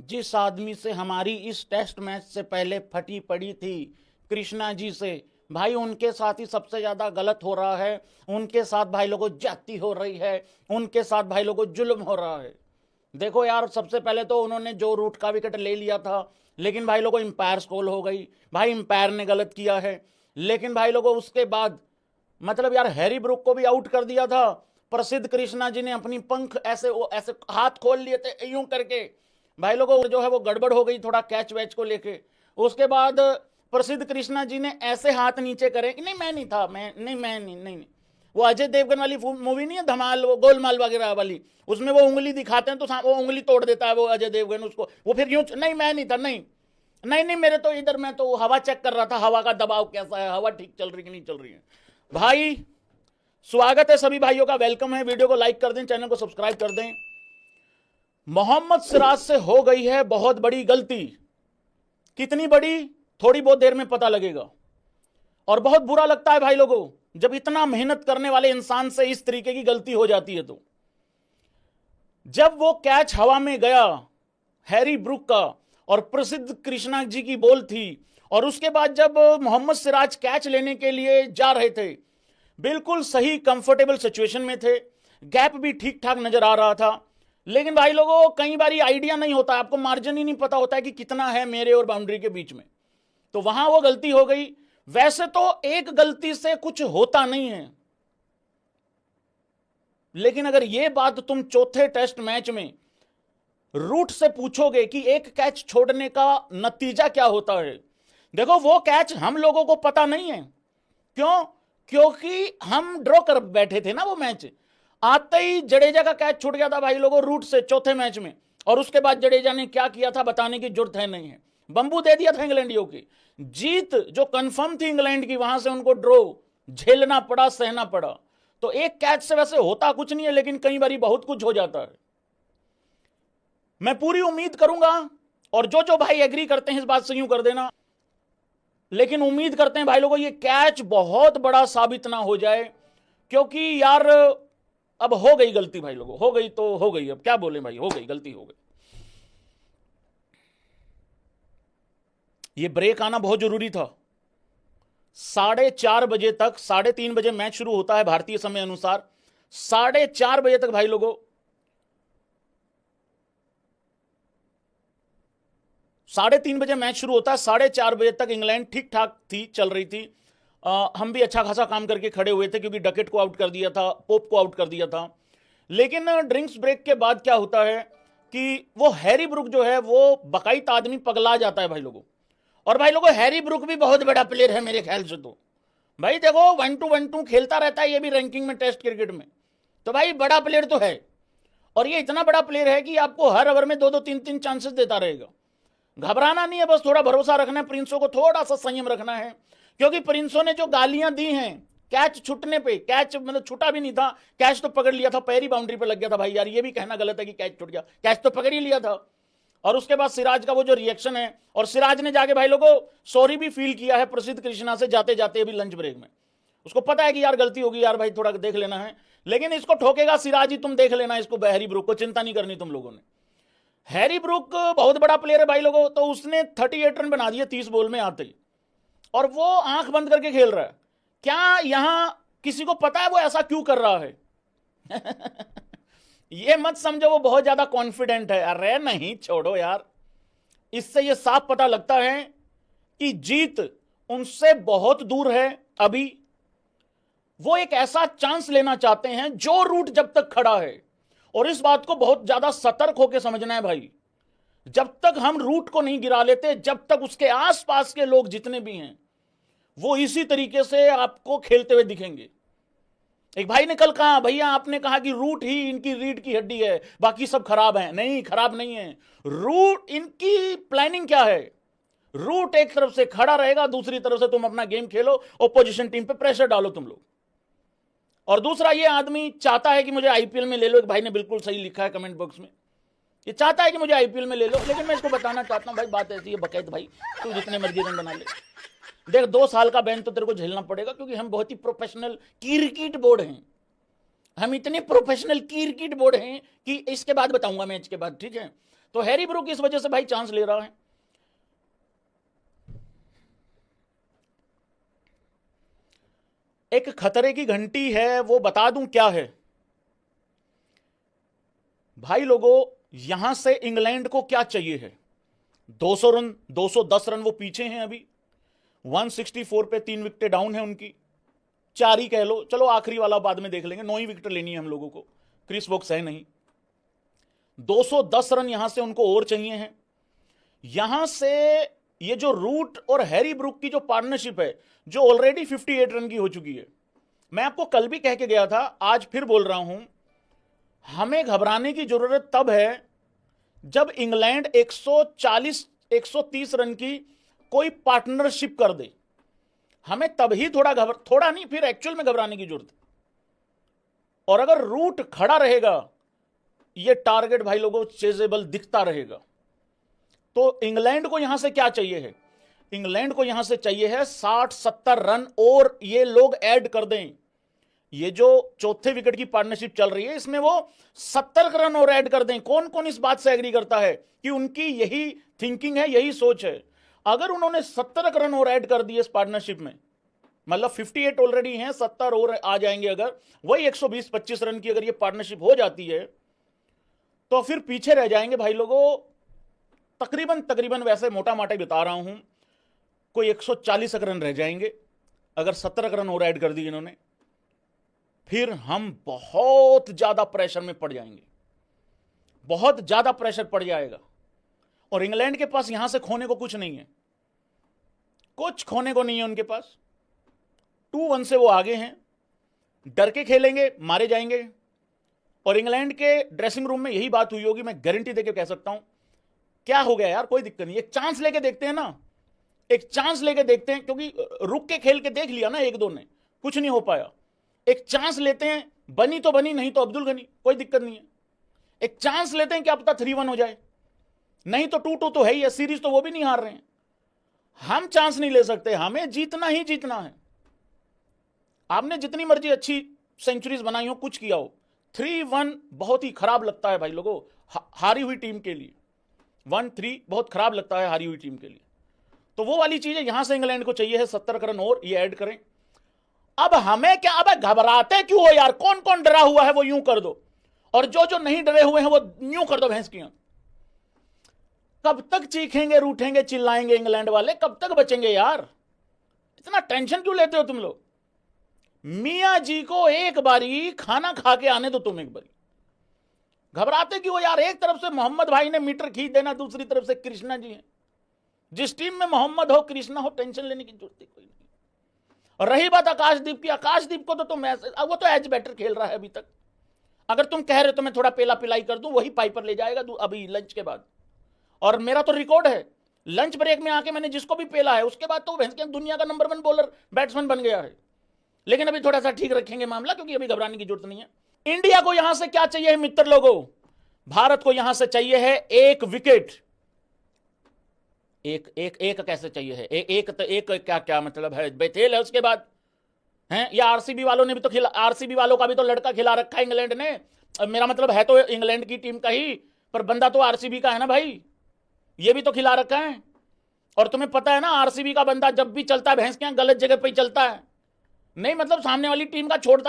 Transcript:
जिस आदमी से हमारी इस टेस्ट मैच से पहले फटी पड़ी थी, कृष्णा जी से, भाई उनके साथ ही सबसे ज्यादा गलत हो रहा है। उनके साथ भाई लोगों ज्यादती हो रही है, उनके साथ भाई लोगों जुल्म हो रहा है। देखो यार, सबसे पहले तो उन्होंने जो रूट का विकेट ले लिया था, लेकिन भाई लोगों इंपायर स्कोल हो गई, भाई इंपायर ने गलत किया है। लेकिन भाई लोगों उसके बाद मतलब यार हैरी ब्रुक को भी आउट कर दिया था। प्रसिद्ध कृष्णा जी ने अपनी पंख ऐसे ऐसे हाथ खोल लिए थे यूं करके, भाई लोगों जो है वो गड़बड़ हो गई थोड़ा कैच वैच को लेके। उसके बाद प्रसिद्ध कृष्णा जी ने ऐसे हाथ नीचे करे कि नहीं मैं नहीं था, मैं नहीं। वो अजय देवगन वाली मूवी नहीं है धमाल, वो गोलमाल वगैरह वाली, उसमें वो उंगली दिखाते हैं तो वो उंगली तोड़ देता है वो अजय देवगन उसको, वो फिर यूं नहीं मैं नहीं था, नहीं मेरे तो इधर मैं तो हवा चेक कर रहा था, हवा का दबाव कैसा है, हवा ठीक चल रही कि नहीं चल रही है। भाई स्वागत है सभी भाइयों का, वेलकम है। वीडियो को लाइक कर दें, चैनल को सब्सक्राइब कर दें। मोहम्मद सिराज से हो गई है बहुत बड़ी गलती। कितनी बड़ी, थोड़ी बहुत देर में पता लगेगा। और बहुत बुरा लगता है भाई लोगों जब इतना मेहनत करने वाले इंसान से इस तरीके की गलती हो जाती है। तो जब वो कैच हवा में गया हैरी ब्रुक का और प्रसिद्ध कृष्णा जी की बॉल थी, और उसके बाद जब मोहम्मद सिराज कैच लेने के लिए जा रहे थे, बिल्कुल सही कंफर्टेबल सिचुएशन में थे, गैप भी ठीक ठाक नजर आ रहा था। लेकिन भाई लोगों कई बार आइडिया नहीं होता, आपको मार्जिन ही नहीं पता होता है कि कितना है मेरे और बाउंड्री के बीच में, तो वहां वो गलती हो गई। वैसे तो एक गलती से कुछ होता नहीं है, लेकिन अगर यह बात तुम चौथे टेस्ट मैच में रूट से पूछोगे कि एक कैच छोड़ने का नतीजा क्या होता है, देखो वो कैच हम लोगों को पता नहीं है। क्यों? क्योंकि हम ड्रॉ कर बैठे थे ना वो मैच। आते ही जडेजा का कैच छूट गया था भाई लोगों रूट से चौथे मैच में, और उसके बाद जडेजा ने क्या किया था बताने की जरूरत है नहीं है, बंबू दे दिया था इंग्लैंडियों की। जीत जो कंफर्म थी इंग्लैंड की, वहां से उनको ड्रॉ झेलना पड़ा, सहना पड़ा। तो एक कैच से वैसे होता कुछ नहीं है, लेकिन कई बार बहुत कुछ हो जाता है। मैं पूरी उम्मीद करूंगा, और जो जो भाई एग्री करते हैं इस बात से यूं कर देना, लेकिन उम्मीद करते हैं भाई लोगों ये कैच बहुत बड़ा साबित ना हो जाए, क्योंकि यार अब हो गई गलती भाई लोगों, हो गई तो हो गई, अब क्या बोले भाई, हो गई गलती हो गई। ये ब्रेक आना बहुत जरूरी था। 4:30 बजे तक, 3:30 बजे मैच शुरू होता है भारतीय समय अनुसार, 4:30 बजे तक भाई लोगों 3:30 बजे मैच शुरू होता है, 4:30 बजे तक इंग्लैंड ठीक ठाक थी, चल रही थी। हम भी अच्छा खासा काम करके खड़े हुए थे, क्योंकि डकेट को आउट कर दिया था, पोप को आउट कर दिया था। लेकिन ड्रिंक्स ब्रेक के बाद क्या होता है कि वो हैरी ब्रुक जो है वो बाकायदा आदमी पगला जाता है भाई लोगों। और भाई लोगों हैरी ब्रुक भी बहुत बड़ा प्लेयर है मेरे ख्याल से। तो भाई देखो 1-2 खेलता रहता है ये भी रैंकिंग में टेस्ट क्रिकेट में, तो भाई बड़ा प्लेयर तो है। और ये इतना बड़ा प्लेयर है कि आपको हर ओवर में 2-2 3-3 चांसेस देता रहेगा। घबराना नहीं है, बस थोड़ा भरोसा रखना है, प्रिंसों को थोड़ा सा संयम रखना है, क्योंकि प्रिंसों ने जो गालियां दी हैं कैच छूटने पे, कैच मतलब छूटा भी नहीं था, कैच तो पकड़ लिया था, पैरी बाउंड्री पे लग गया था। भाई यार ये भी कहना गलत है कि कैच छूट गया, कैच तो पकड़ ही लिया था। और उसके बाद सिराज का वो जो रिएक्शन है, और सिराज ने जाके भाई लोगों सॉरी भी फील किया है प्रसिद्ध कृष्णा से जाते जाते अभी लंच ब्रेक में। उसको पता है कि यार गलती होगी यार, भाई थोड़ा देख लेना है, लेकिन इसको ठोकेगा सिराज ही, तुम देख लेना इसको, हैरी ब्रुक को चिंता नहीं करनी तुम लोगों ने। हैरी ब्रुक बहुत बड़ा प्लेयर है भाई लोगों, तो उसने 38 रन बना दिए 30 बॉल में आते ही, और वो आंख बंद करके खेल रहा है। क्या यहां किसी को पता है वो ऐसा क्यों कर रहा है? ये मत समझो वो बहुत ज्यादा कॉन्फिडेंट है, अरे नहीं छोड़ो यार। इससे ये साफ पता लगता है कि जीत उनसे बहुत दूर है अभी। वो एक ऐसा चांस लेना चाहते हैं जो रूट जब तक खड़ा है, और इस बात को बहुत ज्यादा सतर्क होकर समझना है भाई। जब तक हम रूट को नहीं गिरा लेते, जब तक उसके आसपास के लोग जितने भी हैं वो इसी तरीके से आपको खेलते हुए दिखेंगे। एक भाई ने कल कहा, भैया आपने कहा कि रूट ही इनकी रीढ़ की हड्डी है, बाकी सब खराब है। नहीं, खराब नहीं है। रूट इनकी प्लानिंग क्या है, रूट एक तरफ से खड़ा रहेगा, दूसरी तरफ से तुम अपना गेम खेलो, ओपोजिशन टीम पे प्रेशर डालो तुम लोग। और दूसरा, ये आदमी चाहता है कि मुझे आईपीएल में ले लो। एक भाई ने बिल्कुल सही लिखा है कमेंट बॉक्स में, ये चाहता है कि मुझे आईपीएल में ले लो। लेकिन मैं इसको बताना चाहता हूं भाई, बात ऐसी है बकैत भाई, तू जितने मर्जी रन बना ले, देख 2 साल का बैन तो तेरे को झेलना पड़ेगा, क्योंकि हम बहुत ही प्रोफेशनल क्रिकेट बोर्ड हैं। हम इतने प्रोफेशनल क्रिकेट बोर्ड हैं कि इसके बाद बताऊंगा मैच के बाद, ठीक है। तो हैरी ब्रूक इस वजह से भाई चांस ले रहा है। एक खतरे की घंटी है, वो बता दूं क्या है भाई लोगों। यहां से इंग्लैंड को क्या चाहिए है? 200 रन, 210 रन वो पीछे हैं अभी, 164 पे 3 विकेटें डाउन है उनकी, 4 ही कह लो, चलो आखिरी वाला बाद में देख लेंगे, 9 ही विकेट लेनी है हम लोगों को, क्रिस वोक्स है नहीं। 210 रन यहां से उनको और चाहिए हैं। यहां से ये जो रूट और हैरी ब्रूक की जो पार्टनरशिप है, जो ऑलरेडी 58 रन की हो चुकी है, मैं आपको कल भी कह के गया था, आज फिर बोल रहा हूं, हमें घबराने की जरूरत तब है जब इंग्लैंड 140 130 रन की कोई पार्टनरशिप कर दे। हमें तब ही थोड़ा नहीं, फिर एक्चुअल में घबराने की जरूरत है। और अगर रूट खड़ा रहेगा, ये टारगेट भाई लोगों चेजेबल दिखता रहेगा, तो इंग्लैंड को यहां से क्या चाहिए है? इंग्लैंड को यहां से चाहिए है 60-70 रन और ये लोग ऐड कर दें। ये जो चौथे विकेट की पार्टनरशिप चल रही है, इसमें वो 70 रन और ऐड कर दें। कौन कौन इस बात से एग्री करता है कि उनकी यही थिंकिंग है, यही सोच है? अगर उन्होंने 70 रन और ऐड कर दिए इस पार्टनरशिप में, मतलब 58 ऑलरेडी हैं, 70 और आ जाएंगे, अगर वही 120-25 रन की अगर ये पार्टनरशिप हो जाती है, तो फिर पीछे रह जाएंगे भाई लोगों तकरीबन वैसे मोटा माटा बता रहा हूं, कोई 140 रन रह जाएंगे अगर 70 रन और ऐड कर दिए इन्होंने। फिर हम बहुत ज्यादा प्रेशर में पड़ जाएंगे, बहुत ज्यादा प्रेशर पड़ जाएगा। और इंग्लैंड के पास यहां से खोने को कुछ नहीं है, कुछ खोने को नहीं है उनके पास। 2-1 से वो आगे हैं, डर के खेलेंगे, मारे जाएंगे। और इंग्लैंड के ड्रेसिंग रूम में यही बात हुई होगी, मैं गारंटी देके कह सकता हूं। क्या हो गया यार, कोई दिक्कत नहीं, एक चांस लेके देखते हैं ना, एक चांस लेके देखते हैं, क्योंकि रुक के खेल के देख लिया ना एक दो ने, कुछ नहीं हो पाया। एक चांस लेते हैं, बनी तो बनी, नहीं तो अब्दुल गनी, कोई दिक्कत नहीं है। एक चांस लेते हैं, क्या पता 3-1 हो जाए, नहीं तो 2-2 तो है ही है, सीरीज तो वो भी नहीं हार रहे हैं। हम चांस नहीं ले सकते, हमें जीतना ही जीतना है। आपने जितनी मर्जी अच्छी सेंचुरीज बनाई हो, कुछ किया हो, 3-1 बहुत ही खराब लगता है भाई लोगों, हारी हुई टीम के लिए। 1-3 बहुत खराब लगता है हारी हुई टीम के लिए। तो वो वाली चीज है, यहां से इंग्लैंड को चाहिए है 70 रन और ये ऐड करें। अब हमें क्या, अब घबराते क्यों हो यार? कौन कौन डरा हुआ है वो यूं कर दो, और जो जो नहीं डरे हुए हैं वो यूं कर दो भैंस की। कब तक चीखेंगे, रूठेंगे, चिल्लाएंगे इंग्लैंड वाले? कब तक बचेंगे यार? इतना टेंशन क्यों लेते हो तुम लोग? मियां जी को एक बारी खाना खा के आने दो, तुम एक बारी। घबराते क्यों यार? एक तरफ से मोहम्मद भाई ने मीटर खींच देना, दूसरी तरफ से कृष्णा जी हैं। जिस टीम में मोहम्मद हो, कृष्णा हो, टेंशन लेने की जरूरत कोई नहीं। और रही बात आकाशदीप की, आकाशदीप को तो तुम वो तो एज बैटर खेल रहा है अभी तक। अगर तुम कह रहे हो तो मैं थोड़ा पेला पिलाई कर दूं, वही पाइपर ले जाएगा अभी लंच के बाद। और मेरा तो रिकॉर्ड है, लंच ब्रेक में आके मैंने जिसको भी पेला है, उसके बाद तो दुनिया का नंबर 1 बॉलर बैट्समैन बन गया है। लेकिन अभी थोड़ा सा ठीक रखेंगे मामला, क्योंकि अभी घबराने की जरूरत नहीं है। इंडिया को यहां से क्या चाहिए है मित्र लोगों? भारत को यहां से चाहिए है 1 विकेट। एक कैसे चाहिए है? एक तो एक क्या मतलब है? बेथेल है उसके बाद हैं, या आरसीबी वालों ने भी तो खिला, आरसीबी वालों का भी तो लड़का खिला रखा है इंग्लैंड ने। मेरा मतलब है तो इंग्लैंड की टीम का ही, पर बंदा तो आरसीबी का है ना भाई, ये भी तो खिला रखा है। और तुम्हें पता है ना, आरसीबी का बंदा जब भी चलता है भैंस के यहां गलत जगह पर ही चलता है, नहीं मतलब सामने वाली टीम का छोड़ता